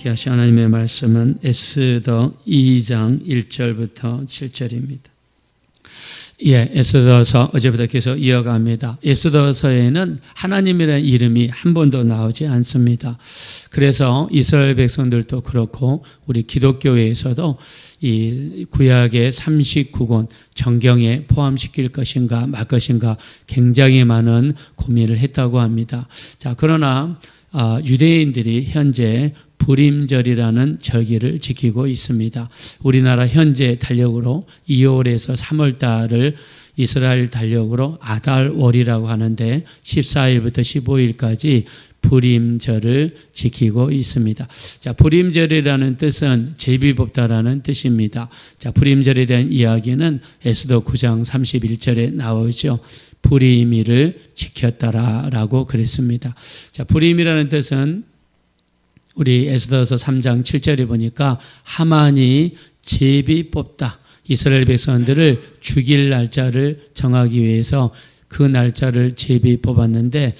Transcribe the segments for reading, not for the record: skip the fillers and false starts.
귀하신 하나님의 말씀은 에스더 2장 1절부터 7절입니다. 에스더서 어제부터 계속 이어갑니다. 에스더서에는 하나님이라는 이름이 한 번도 나오지 않습니다. 그래서 이스라엘 백성들도 그렇고 우리 기독교에서도 이 구약의 39권 정경에 포함시킬 것인가 말 것인가 굉장히 많은 고민을 했다고 합니다. 자, 그러나 유대인들이 현재 불임절이라는 절기를 지키고 있습니다. 우리나라 현재 달력으로 2월에서 3월 달을 이스라엘 달력으로 아달월이라고 하는데 14일부터 15일까지 불임절을 지키고 있습니다. 자, 불임절이라는 뜻은 제비 뽑다라는 뜻입니다. 자, 불임절에 대한 이야기는 에스더 9장 31절에 나오죠. 불임일을 지켰다라고 그랬습니다. 자, 불임이라는 뜻은 우리 에스더서 3장 7절에 보니까 하만이 제비 뽑다. 이스라엘 백성들을 죽일 날짜를 정하기 위해서 그 날짜를 제비 뽑았는데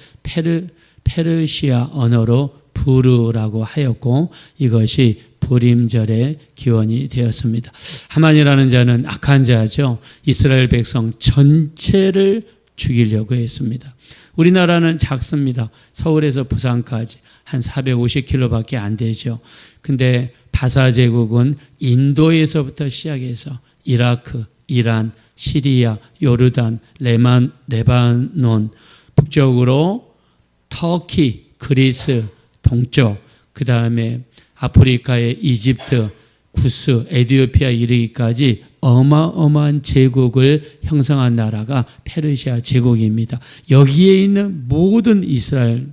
페르시아 언어로 부르라고 하였고 이것이 불임절의 기원이 되었습니다. 하만이라는 자는 악한 자죠. 이스라엘 백성 전체를 죽이려고 했습니다. 우리나라는 작습니다. 서울에서 부산까지 한 450km밖에 안 되죠. 근데 바사 제국은 인도에서부터 시작해서 이라크, 이란, 시리아, 요르단, 레바논, 북쪽으로 터키, 그리스, 동쪽, 그 다음에 아프리카의 이집트, 구스, 에티오피아 이르기까지 어마어마한 제국을 형성한 나라가 페르시아 제국입니다. 여기에 있는 모든 이스라엘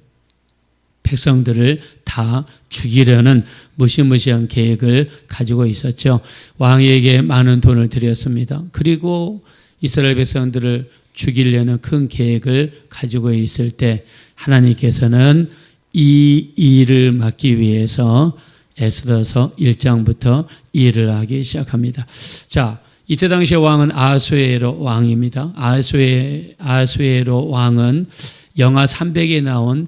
백성들을 다 죽이려는 무시무시한 계획을 가지고 있었죠. 왕에게 많은 돈을 들였습니다. 그리고 이스라엘 백성들을 죽이려는 큰 계획을 가지고 있을 때 하나님께서는 이 일을 막기 위해서 에스더서 1장부터 일을 하기 시작합니다. 자, 이때 당시에 왕은 아하수에로 왕입니다. 아하수에로 왕은 영하 300에 나온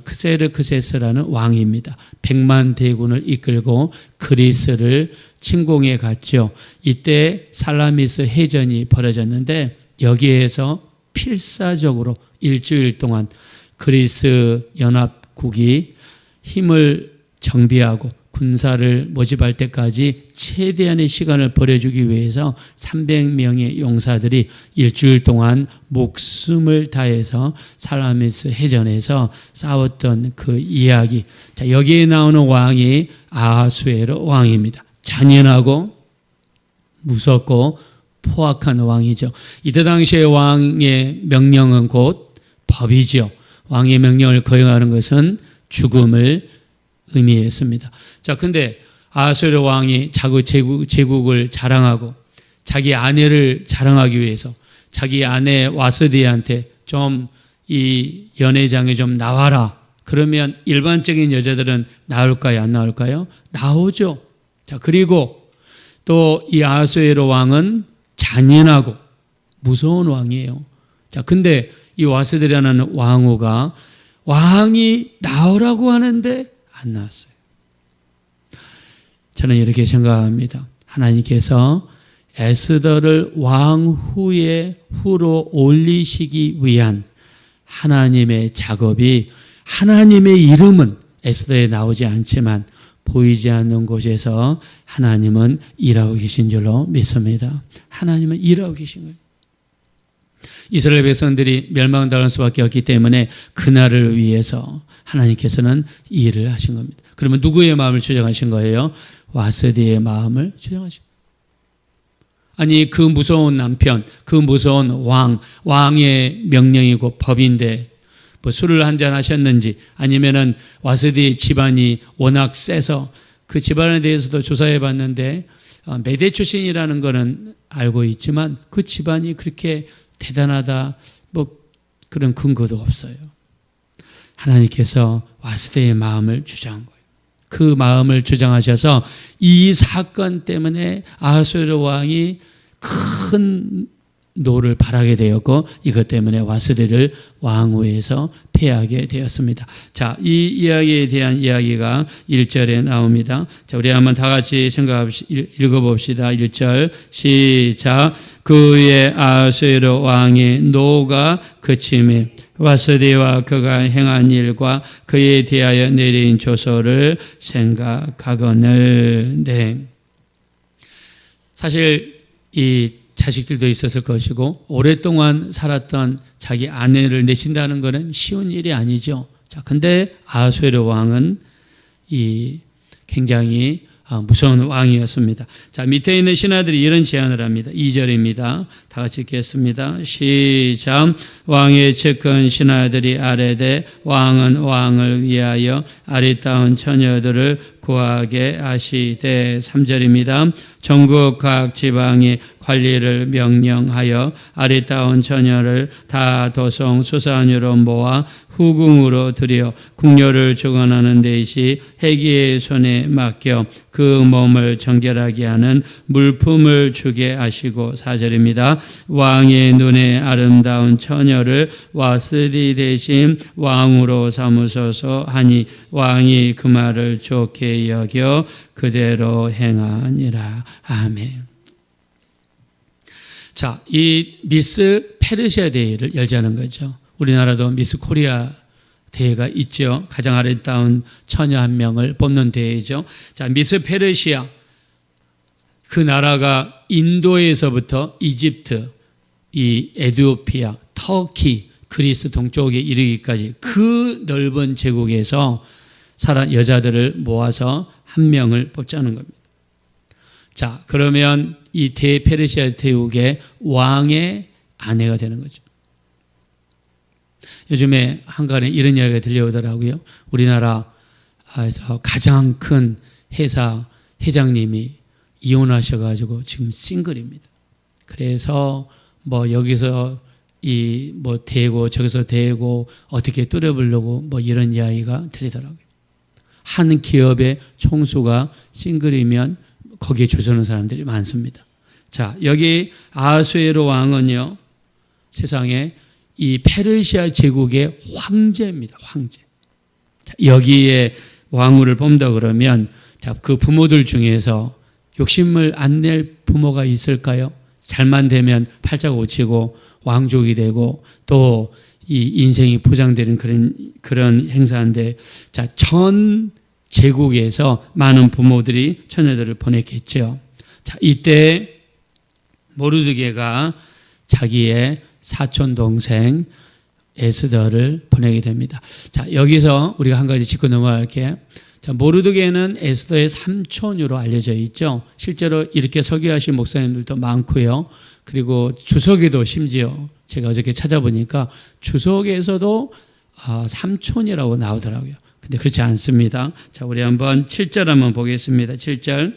크세르크세스라는 왕입니다. 100만 대군을 이끌고 그리스를 침공해 갔죠. 이때 살라미스 해전이 벌어졌는데 여기에서 필사적으로 일주일 동안 그리스 연합국이 힘을 정비하고 군사를 모집할 때까지 최대한의 시간을 벌여주기 위해서 300명의 용사들이 일주일 동안 목숨을 다해서 살라미스 해전에서 싸웠던 그 이야기. 자, 여기에 나오는 왕이 아하수에로 왕입니다. 잔인하고 무섭고 포악한 왕이죠. 이때 당시의 왕의 명령은 곧 법이죠. 왕의 명령을 거역하는 것은 죽음을 의미했습니다. 자, 근데 아하수에로 왕이 자기 제국을 자랑하고 자기 아내를 자랑하기 위해서 자기 아내 와스디한테 좀 이 연회장에 좀 나와라. 그러면 일반적인 여자들은 나올까요? 안 나올까요? 나오죠. 자, 그리고 또 이 아하수에로 왕은 잔인하고 무서운 왕이에요. 자, 근데 이 와스디라는 왕후가 왕이 나오라고 하는데 안 나왔어요. 저는 이렇게 생각합니다. 하나님께서 에스더를 후로 올리시기 위한 하나님의 작업이 하나님의 이름은 에스더에 나오지 않지만 보이지 않는 곳에서 하나님은 일하고 계신 줄로 믿습니다. 하나님은 일하고 계신 거예요. 이스라엘 백성들이 멸망당할 수밖에 없기 때문에 그날을 위해서 하나님께서는 일을 하신 겁니다. 그러면 누구의 마음을 조정하신 거예요? 와스디의 마음을 조정하신 거예요. 아니, 그 무서운 남편, 그 무서운 왕의 명령이고 법인데 뭐 술을 한잔 하셨는지 아니면은 와스디의 집안이 워낙 세서 그 집안에 대해서도 조사해 봤는데 메대 출신이라는 거는 알고 있지만 그 집안이 그렇게 대단하다 뭐 그런 근거도 없어요. 하나님께서 와스디의 마음을 주장한 거예요. 그 마음을 주장하셔서 이 사건 때문에 아하수에로 왕이 큰 노를 바라게 되었고 이것 때문에 와스디를 왕위에서 폐하게 되었습니다. 자, 이 이야기에 대한 이야기가 1절에 나옵니다. 자, 우리 한번 다 같이 읽어봅시다. 1절 시작. 그의 아수에로 왕의 노가 그침에 와스디와 그가 행한 일과 그에 대하여 내린 조서를 생각하거늘. 네. 사실 이 자식들도 있었을 것이고 오랫동안 살았던 자기 아내를 내친다는 것은 쉬운 일이 아니죠. 자, 근데 아수에로 왕은 이 굉장히 무서운 왕이었습니다. 자, 밑에 있는 신하들이 이런 제안을 합니다. 2절입니다. 다 같이 읽겠습니다. 시작. 왕의 측근 신하들이 아뢰되 왕은 왕을 위하여 아리따운 처녀들을 구하게 하시되. 3절입니다. 전국 각 지방의 관리를 명령하여 아리따운 처녀를 다 도성 수산으로 모아 후궁으로 들여 궁녀를 주관하는 대시 해기의 손에 맡겨 그 몸을 정결하게 하는 물품을 주게 하시고. 4절입니다. 왕의 눈에 아름다운 처녀를 와스디 대신 왕으로 삼으소서 하니 왕이 그 말을 좋게 여겨 그대로 행하니라. 아멘. 자, 이 미스 페르시아 대회를 열자는 거죠. 우리나라도 미스 코리아 대회가 있죠. 가장 아름다운 처녀 한 명을 뽑는 대회죠. 자, 미스 페르시아, 그 나라가 인도에서부터 이집트, 이 에티오피아, 터키, 그리스 동쪽에 이르기까지 그 넓은 제국에서 여자들을 모아서 한 명을 뽑자는 겁니다. 자, 그러면 이 대페르시아 대국의 왕의 아내가 되는 거죠. 요즘에 한간에 이런 이야기가 들려오더라고요. 우리나라에서 가장 큰 회사 회장님이 이혼하셔가지고 지금 싱글입니다. 그래서 뭐 여기서 대고 저기서 대고 어떻게 뚫어보려고 이런 이야기가 들리더라고요. 한 기업의 총수가 싱글이면 거기에 조서는 사람들이 많습니다. 자, 여기 아수에로 왕은요, 세상에 이 페르시아 제국의 황제입니다. 황제. 자, 여기에 왕후를 뽑는다 그러면, 자, 그 부모들 중에서 욕심을 안 낼 부모가 있을까요? 잘만 되면 팔자가 고치고 왕족이 되고 또 이 인생이 보장되는 그런 행사인데, 자, 전 제국에서 많은 부모들이 처녀들을 보냈겠죠. 자, 이때 모르드게가 자기의 사촌 동생 에스더를 보내게 됩니다. 자, 여기서 우리가 한 가지 짚고 넘어갈게요. 자, 모르드게는 에스더의 삼촌으로 알려져 있죠. 실제로 이렇게 서기하신 목사님들도 많고요. 그리고 주석에도 심지어 제가 어저께 찾아보니까 주석에서도 삼촌이라고 나오더라고요. 근데 그렇지 않습니다. 자, 우리 한번 7절 한번 보겠습니다. 7절.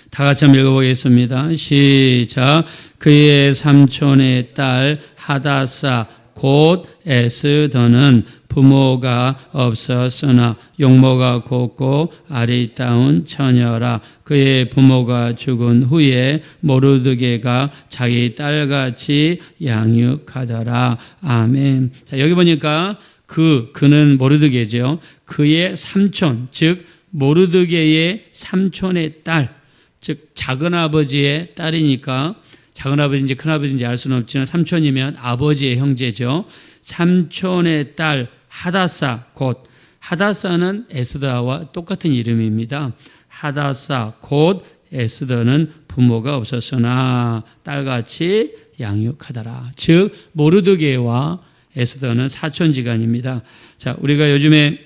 다 같이 한번 읽어보겠습니다. 시작. 그의 삼촌의 딸 하다사 곧 에스더는 부모가 없었으나 용모가 곱고 아리따운 처녀라. 그의 부모가 죽은 후에 모르드게가 자기 딸같이 양육하더라. 아멘. 자, 여기 보니까 그는 모르드게죠. 그의 삼촌, 즉 모르드게의 삼촌의 딸, 즉 작은아버지의 딸이니까 작은아버지인지 큰아버지인지 알 수는 없지만 삼촌이면 아버지의 형제죠. 삼촌의 딸 하다사, 곧 하다사는 에스더와 똑같은 이름입니다. 하다사 곧 에스더는 부모가 없었으나 딸같이 양육하더라. 즉 모르드게와 에스더는 사촌지간입니다. 자, 우리가 요즘에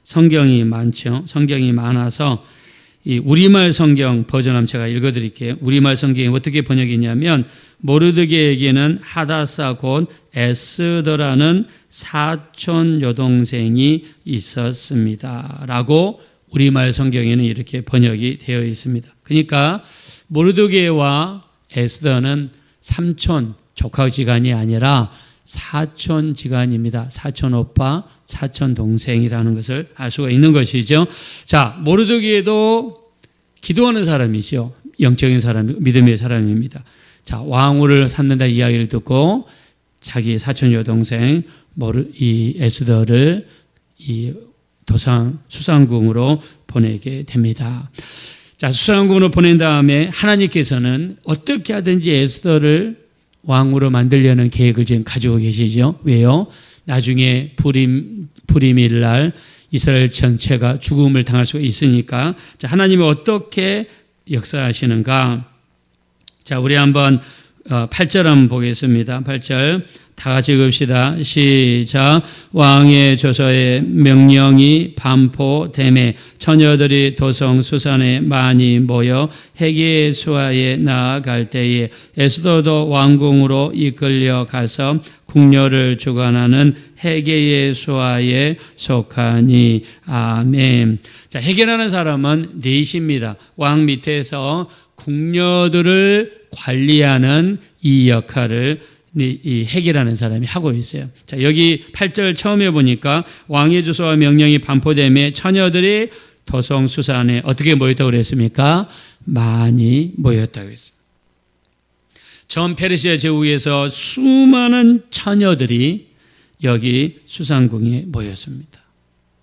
성경이 많죠. 성경이 많아서 이 우리말 성경 버전 한번 제가 읽어드릴게요. 우리말 성경이 어떻게 번역이냐면 모르드게에게는 하다사 곧 에스더라는 사촌 여동생이 있었습니다. 라고 우리말 성경에는 이렇게 번역이 되어 있습니다. 그러니까 모르드게와 에스더는 삼촌 조카지간이 아니라 사촌지간입니다. 사촌 오빠, 사촌 동생이라는 것을 알 수가 있는 것이죠. 자, 모르드게도 기도하는 사람이죠. 영적인 사람, 믿음의 사람입니다. 자, 왕후를 삼는다 이야기를 듣고 자기 사촌 여동생 이 에스더를 이 수상궁으로 보내게 됩니다. 자, 수상궁으로 보낸 다음에 하나님께서는 어떻게 하든지 에스더를 왕으로 만들려는 계획을 지금 가지고 계시죠. 왜요? 나중에 불임일 날 이스라엘 전체가 죽음을 당할 수가 있으니까. 자, 하나님이 어떻게 역사하시는가? 자, 우리 한번 8절 한번 보겠습니다. 8절 다 같이 읽읍시다. 시작. 왕의 조서에 명령이 반포됨에 처녀들이 도성 수산에 많이 모여 헤게 수하에 나아갈 때에 에스더도 왕궁으로 이끌려 가서 궁녀를 주관하는 헤게의 수하에 속하니. 아멘. 자, 헤게라는 사람은 넷입니다. 왕 밑에서 궁녀들을 관리하는 이 역할을 이 헤게라는 사람이 하고 있어요. 자, 여기 8절 처음에 보니까 왕의 주소와 명령이 반포됨에 처녀들이 도성 수산에 어떻게 모였다고 그랬습니까? 많이 모였다고 했어요. 전 페르시아 제국에서 수많은 처녀들이 여기 수상궁에 모였습니다.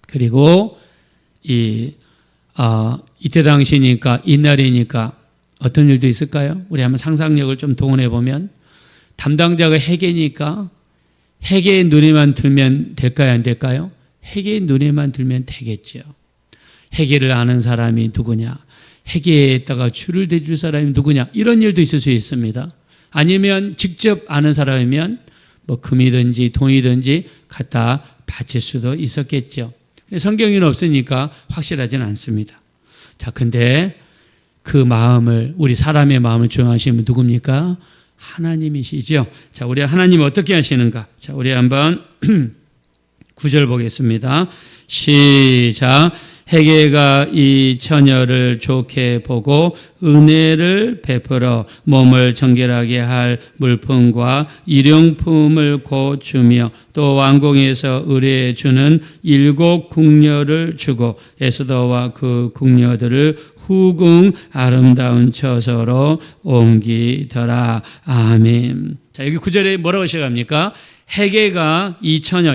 그리고 이때 당시니까 이날이니까 어떤 일도 있을까요? 우리 한번 상상력을 좀 동원해 보면 담당자가 헤게니까 헤게의 눈에만 들면 될까요? 안 될까요? 헤게의 눈에만 들면 되겠죠. 헤게를 아는 사람이 누구냐? 헤게에다가 줄을 대줄 사람이 누구냐? 이런 일도 있을 수 있습니다. 아니면 직접 아는 사람이면 뭐 금이든지 돈이든지 갖다 바칠 수도 있었겠죠. 성경에는 없으니까 확실하지는 않습니다. 자, 근데 그 마음을, 우리 사람의 마음을 조용하시는 분 누굽니까? 하나님이시죠. 자, 우리 하나님 어떻게 하시는가? 자, 우리 한번 9절 보겠습니다. 시작. 헤게가 이 처녀를 좋게 보고 은혜를 베풀어 몸을 정결하게 할 물품과 일용품을 고주며 또 왕궁에서 의뢰해 주는 7 궁녀를 주고 에스더와 그 궁녀들을 후궁 아름다운 처소로 옮기더라. 아멘. 자, 여기 9절에 뭐라고 시작합니까? 헤게가 이 처녀가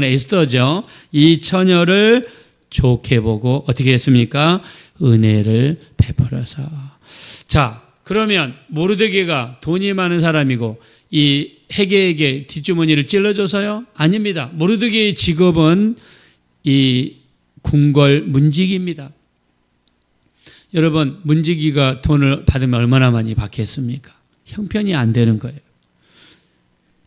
에스더죠. 이 처녀를 좋게 보고 어떻게 했습니까? 은혜를 베풀어서. 자, 그러면 모르드게가 돈이 많은 사람이고 이 헤게에게 뒷주머니를 찔러줘서요? 아닙니다. 모르드게의 직업은 이 궁궐 문지기입니다. 여러분, 문지기가 돈을 받으면 얼마나 많이 받겠습니까? 형편이 안 되는 거예요.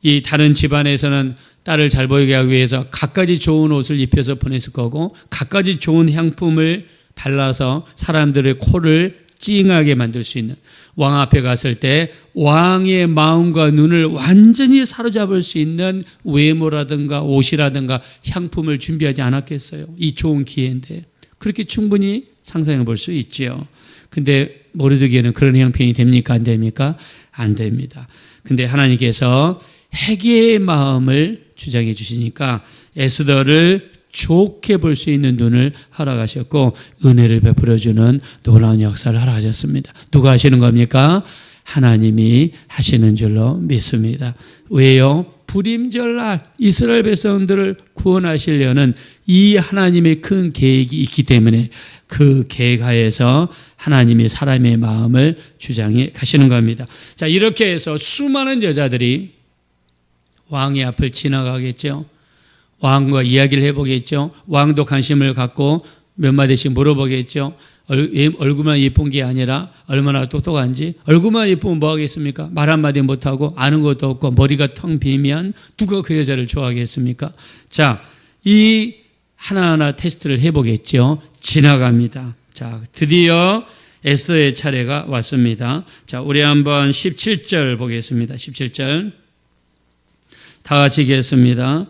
이 다른 집안에서는 딸을 잘 보이게 하기 위해서 갖가지 좋은 옷을 입혀서 보냈을 거고 갖가지 좋은 향품을 발라서 사람들의 코를 찡하게 만들 수 있는, 왕 앞에 갔을 때 왕의 마음과 눈을 완전히 사로잡을 수 있는 외모라든가 옷이라든가 향품을 준비하지 않았겠어요? 이 좋은 기회인데. 그렇게 충분히 상상해 볼 수 있죠. 근데 모르드게는 그런 형편이 됩니까? 안 됩니까? 안 됩니다. 근데 하나님께서 헤게의 마음을 주장해 주시니까 에스더를 좋게 볼 수 있는 눈을 허락하셨고 은혜를 베풀어주는 놀라운 역사를 허락하셨습니다. 누가 하시는 겁니까? 하나님이 하시는 줄로 믿습니다. 왜요? 불임절날 이스라엘 백성들을 구원하시려는 이 하나님의 큰 계획이 있기 때문에 그 계획 하에서 하나님이 사람의 마음을 주장해 가시는 겁니다. 자, 이렇게 해서 수많은 여자들이 왕의 앞을 지나가겠죠. 왕과 이야기를 해보겠죠. 왕도 관심을 갖고 몇 마디씩 물어보겠죠. 얼굴만 예쁜 게 아니라 얼마나 똑똑한지. 얼굴만 예쁘면 뭐 하겠습니까? 말 한마디 못하고 아는 것도 없고 머리가 텅 비면 누가 그 여자를 좋아하겠습니까? 자, 이 하나하나 테스트를 해보겠죠. 지나갑니다. 자, 드디어 에스더의 차례가 왔습니다. 자, 우리 한번 17절 보겠습니다. 17절. 다 같이 읽겠습니다.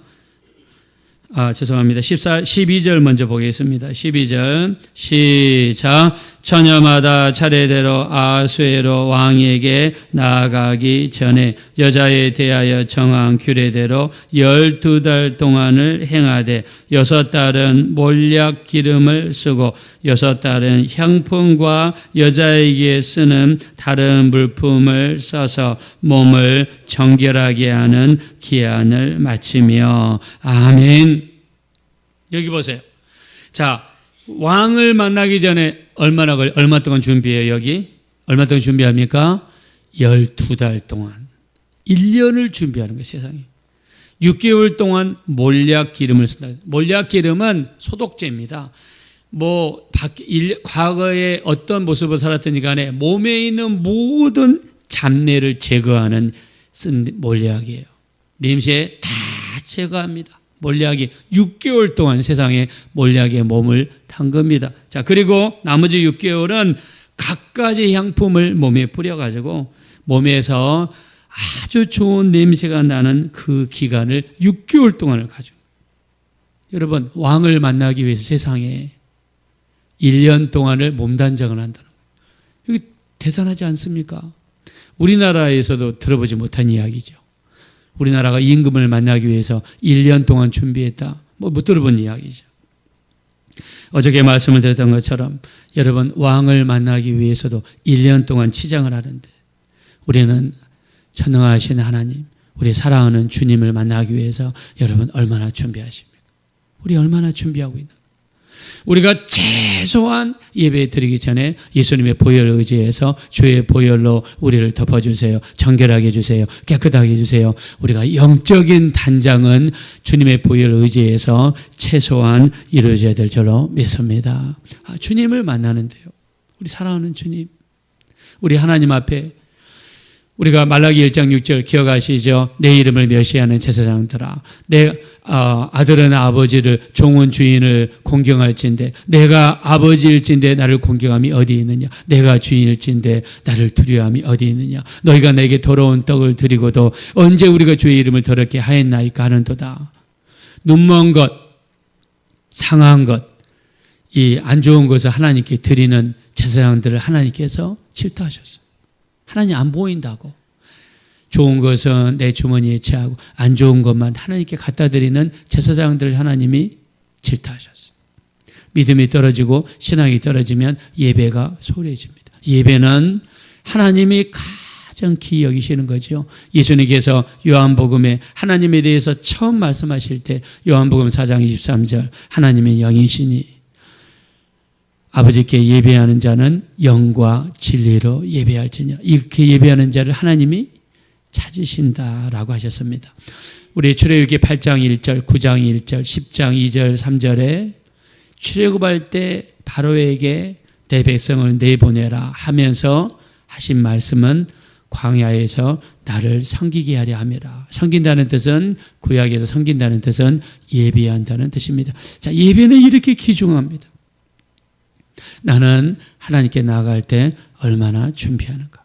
죄송합니다. 12절 먼저 보겠습니다. 12절 시작. 처녀마다 차례대로 아하수에로 왕에게 나아가기 전에 여자에 대하여 정한 규례대로 12달 동안을 행하되 6달은 몰약 기름을 쓰고 6달은 향품과 여자에게 쓰는 다른 물품을 써서 몸을 정결하게 하는 기한을 마치며. 아멘. 여기 보세요. 자, 왕을 만나기 전에 얼마 동안 준비해요, 여기? 얼마 동안 준비합니까? 12달 동안. 1년을 준비하는 거예요, 세상에. 6개월 동안 몰약 기름을 쓴다. 몰약 기름은 소독제입니다. 과거에 어떤 모습을 살았든지 간에 몸에 있는 모든 잡내를 제거하는 쓴 몰약이에요. 냄새 다 제거합니다. 몰약이 6개월 동안 세상에 몰약의 몸을 탄 겁니다. 자, 그리고 나머지 6개월은 갖가지 향품을 몸에 뿌려가지고 몸에서 아주 좋은 냄새가 나는 그 기간을 6개월 동안을 가지고. 여러분, 왕을 만나기 위해서 세상에 1년 동안을 몸단장을 한다는 거예요. 이거 대단하지 않습니까? 우리나라에서도 들어보지 못한 이야기죠. 우리나라가 임금을 만나기 위해서 1년 동안 준비했다. 못 들어본 이야기죠. 어저께 말씀을 드렸던 것처럼 여러분, 왕을 만나기 위해서도 1년 동안 치장을 하는데 우리는 전능하신 하나님, 우리 사랑하는 주님을 만나기 위해서 여러분 얼마나 준비하십니까? 우리 얼마나 준비하고 있나? 우리가 최소한 예배 드리기 전에 예수님의 보혈을 의지해서 주의 보혈로 우리를 덮어주세요. 정결하게 해주세요. 깨끗하게 해주세요. 우리가 영적인 단장은 주님의 보혈을 의지해서 최소한 이루어져야 될 줄로 믿습니다. 주님을 만나는데요. 우리 사랑하는 주님, 우리 하나님 앞에 우리가 말라기 1장 6절 기억하시죠? 내 이름을 멸시하는 제사장들아, 내 아들은 아버지를, 종은 주인을 공경할진대 내가 아버지일진대 나를 공경함이 어디 있느냐? 내가 주인일진대 나를 두려워함이 어디 있느냐? 너희가 내게 더러운 떡을 드리고도 언제 우리가 주의 이름을 더럽게 하였나이까 하는도다. 눈먼 것, 상한 것, 이 안 좋은 것을 하나님께 드리는 제사장들을 하나님께서 질투하셨어요. 하나님 안 보인다고. 좋은 것은 내 주머니에 채하고 안 좋은 것만 하나님께 갖다 드리는 제사장들을 하나님이 질투하셨어요. 믿음이 떨어지고 신앙이 떨어지면 예배가 소홀해집니다. 예배는 하나님이 가장 귀히 여기시는 거죠. 예수님께서 요한복음에 하나님에 대해서 처음 말씀하실 때 요한복음 4장 23절 하나님의 영이시니 아버지께 예배하는 자는 영과 진리로 예배할지니라. 이렇게 예배하는 자를 하나님이 찾으신다라고 하셨습니다. 우리 출애굽기 8장 1절, 9장 1절, 10장 2절, 3절에 출애굽할 때 바로에게 내 백성을 내보내라 하면서 하신 말씀은 광야에서 나를 섬기게 하려 함이라. 섬긴다는 뜻은, 구약에서 섬긴다는 뜻은 예배한다는 뜻입니다. 자, 예배는 이렇게 귀중합니다. 나는 하나님께 나아갈 때 얼마나 준비하는가.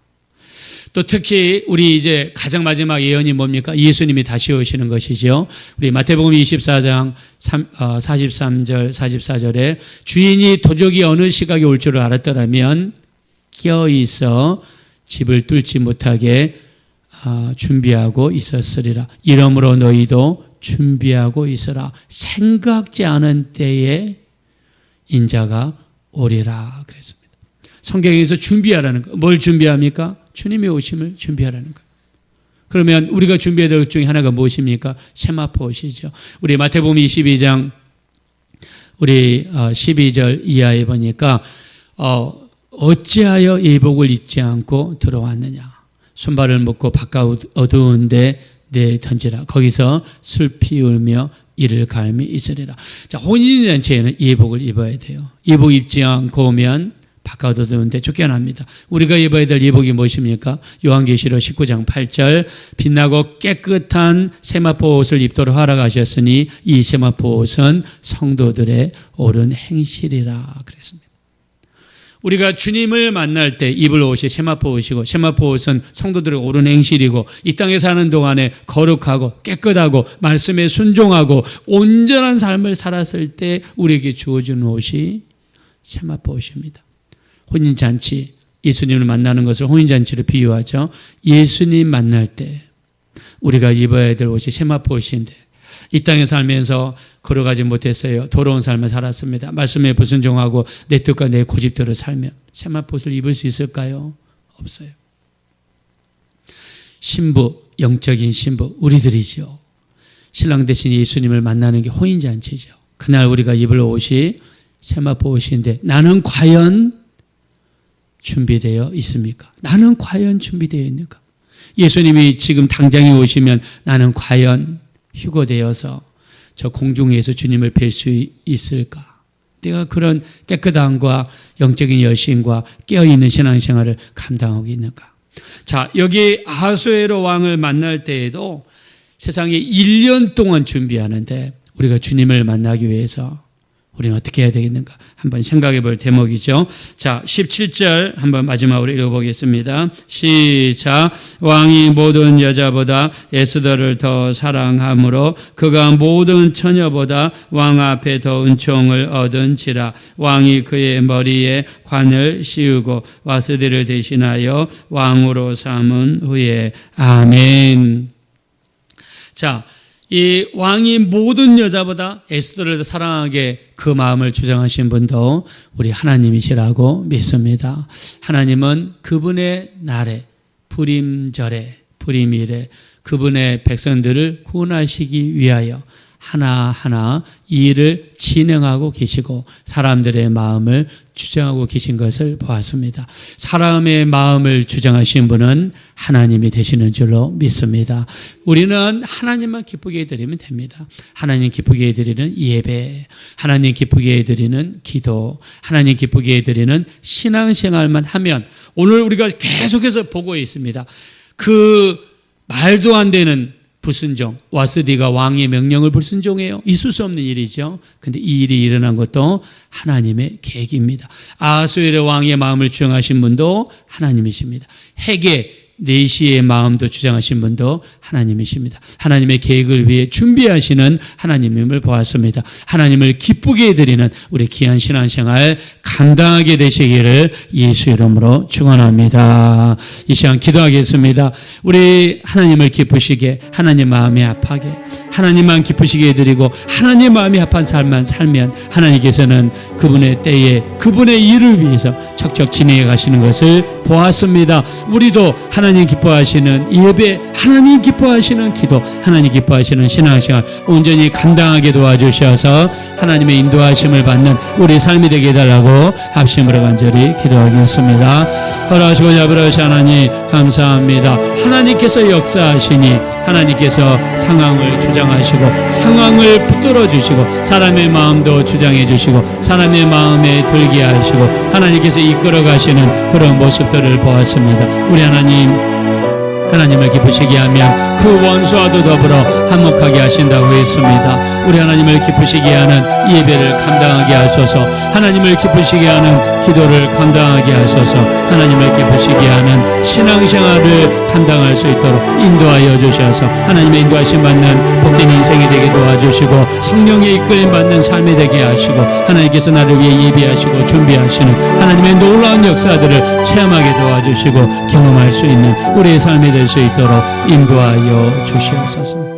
또 특히 우리 이제 가장 마지막 예언이 뭡니까? 예수님이 다시 오시는 것이죠. 우리 마태복음 24장 43절 44절에 주인이 도적이 어느 시각에 올 줄을 알았더라면 껴있어 집을 뚫지 못하게 준비하고 있었으리라. 이러므로 너희도 준비하고 있으라. 생각지 않은 때에 인자가 오리라 그랬습니다. 성경에서 준비하라는 거. 뭘 준비합니까? 주님의 오심을 준비하라는 거. 그러면 우리가 준비해야 될 것 중에 하나가 무엇입니까? 세마포시죠. 우리 마태복음 22장 우리 12절 이하에 보니까 어찌하여 예복을 잊지 않고 들어왔느냐. 손발을 묶고 바깥 어두운데 내 던지라. 거기서 슬피 울며 이를 갈미 있으리라. 자, 혼인잔치에는 예복을 입어야 돼요. 예복 입지 않고 오면 바깥 어두운데 쫓겨납니다. 우리가 입어야 될 예복이 무엇입니까? 요한계시록 19장 8절 빛나고 깨끗한 세마포 옷을 입도록 허락하셨으니 이 세마포 옷은 성도들의 옳은 행실이라 그랬습니다. 우리가 주님을 만날 때 입을 옷이 세마포 옷이고 세마포 옷은 성도들의 옳은 행실이고 이 땅에 사는 동안에 거룩하고 깨끗하고 말씀에 순종하고 온전한 삶을 살았을 때 우리에게 주어진 옷이 세마포 옷입니다. 혼인잔치, 예수님을 만나는 것을 혼인잔치로 비유하죠. 예수님 만날 때 우리가 입어야 될 옷이 세마포 옷인데 이 땅에 살면서 걸어가지 못했어요. 더러운 삶을 살았습니다. 말씀에 불순종하고 내 뜻과 내 고집대로 살면 세마포 옷을 입을 수 있을까요? 없어요. 신부, 영적인 신부 우리들이죠. 신랑 대신 예수님을 만나는 게 혼인잔치죠. 그날 우리가 입을 옷이 세마포 옷인데 나는 과연 준비되어 있습니까? 나는 과연 준비되어 있는가? 예수님이 지금 당장에 오시면 나는 과연 휴거되어서 저 공중에서 주님을 뵐 수 있을까? 내가 그런 깨끗함과 영적인 열심과 깨어있는 신앙생활을 감당하고 있는가? 자, 여기 아하수에로 왕을 만날 때에도 세상에 1년 동안 준비하는데 우리가 주님을 만나기 위해서 우리는 어떻게 해야 되겠는가? 한번 생각해 볼 대목이죠. 자, 17절 한번 마지막으로 읽어보겠습니다. 시작. 왕이 모든 여자보다 에스더를 더 사랑하므로 그가 모든 처녀보다 왕 앞에 더 은총을 얻은지라. 왕이 그의 머리에 관을 씌우고 와스디를 대신하여 왕으로 삼은 후에. 아멘. 자, 이 왕이 모든 여자보다 에스더를 더 사랑하게 그 마음을 주장하신 분도 우리 하나님이시라고 믿습니다. 하나님은 그분의 날에, 불임절에, 불임일에 그분의 백성들을 구원하시기 위하여 하나하나 이 일을 진행하고 계시고 사람들의 마음을 주장하고 계신 것을 보았습니다. 사람의 마음을 주장하신 분은 하나님이 되시는 줄로 믿습니다. 우리는 하나님만 기쁘게 해드리면 됩니다. 하나님 기쁘게 해드리는 예배, 하나님 기쁘게 해드리는 기도, 하나님 기쁘게 해드리는 신앙생활만 하면 오늘 우리가 계속해서 보고 있습니다. 그 말도 안 되는 불순종, 와스디가 왕의 명령을 불순종해요. 있을 수 없는 일이죠. 근데 이 일이 일어난 것도 하나님의 계획입니다. 아하수에로 왕의 마음을 주장하신 분도 하나님이십니다. 헤게 네시의 마음도 주장하신 분도 하나님이십니다. 하나님의 계획을 위해 준비하시는 하나님임을 보았습니다. 하나님을 기쁘게 해드리는 우리 귀한 신앙생활 감당하게 되시기를 예수 이름으로 축원합니다. 이 시간 기도하겠습니다. 우리 하나님을 기쁘시게, 하나님 마음이 아파게, 하나님만 기쁘시게 해드리고 하나님 마음이 아픈 삶만 살면 하나님께서는 그분의 때에 그분의 일을 위해서 척척 진행해 가시는 것을 보았습니다. 우리도 하나님 기뻐하시는 예배, 하나님 기뻐하시는 기도, 하나님 기뻐하시는 신앙생활 온전히 감당하게 도와주셔서 하나님의 인도하심을 받는 우리 삶이 되게 해달라고 합심으로 간절히 기도하겠습니다. 허락하시고 자비로우신 하나님 감사합니다. 하나님께서 역사하시니 하나님께서 상황을 주장하시고 상황을 붙들어 주시고 사람의 마음도 주장해 주시고 사람의 마음에 들게 하시고 하나님께서 이끌어 가시는 그런 모습들을 보았습니다. 우리 하나님을 기쁘시게 하면 그 원수와도 더불어 화목하게 하신다고 했습니다. 우리 하나님을 기쁘시게 하는 예배를 감당하게 하소서. 하나님을 기쁘시게 하는 기도를 감당하게 하소서. 하나님을 기쁘시게 하는 신앙생활을 감당할 수 있도록 인도하여 주셔서 하나님의 인도하심 받는 복된 인생이 되게 도와주시고 성령의 이끌림 받는 삶이 되게 하시고 하나님께서 나를 위해 예비하시고 준비하시는 하나님의 놀라운 역사들을 체험하게 도와주시고 경험할 수 있는 우리의 삶이 될 수 있도록 인도하여 주시옵소서.